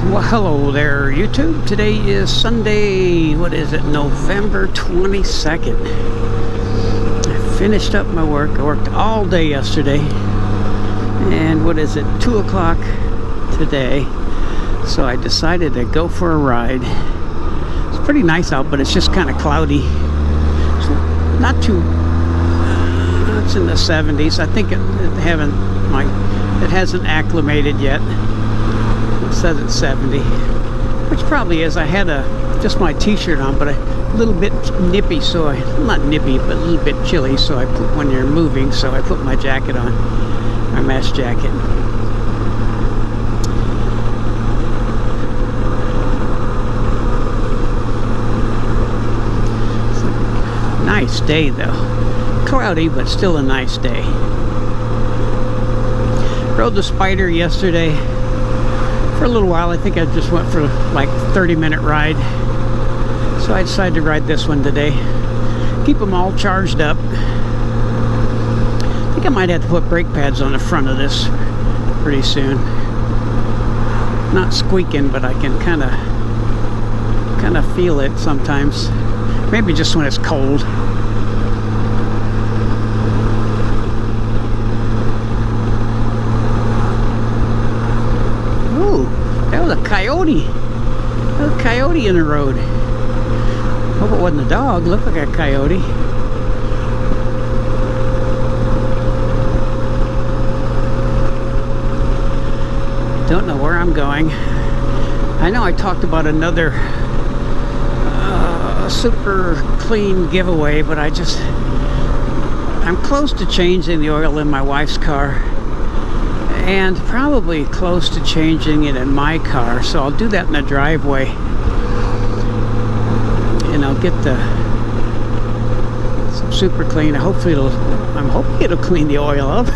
Well, hello there, YouTube. Today is Sunday, what is it, November 22nd. I finished up my work. I worked all day yesterday. And what is it, 2 o'clock today. So I decided to go for a ride. It's pretty nice out, but it's just kind of cloudy. It's not too, it's in the 70s. I think it hasn't acclimated yet. It says it's 70, which probably is. I had just my t-shirt on, but a little bit nippy, so not nippy, but a little bit chilly, so I put, when you're moving, so I put my jacket on, my mesh jacket. Nice day though. Cloudy, but still a nice day. Rode the Spider yesterday for a little while. I think I just went for like a 30-minute ride. So I decided to ride this one today. Keep them all charged up. I think I might have to put brake pads on the front of this pretty soon. Not squeaking, but I can kind of feel it sometimes. Maybe just when it's cold. That was a coyote. That was a coyote in the road. Hope it wasn't a dog. It looked like a coyote. Don't know where I'm going. I know I talked about another super clean giveaway, but I'm close to changing the oil in my wife's car. And probably close to changing it in my car, so I'll do that in the driveway, and I'll get some super clean. I'm hoping it'll clean the oil up.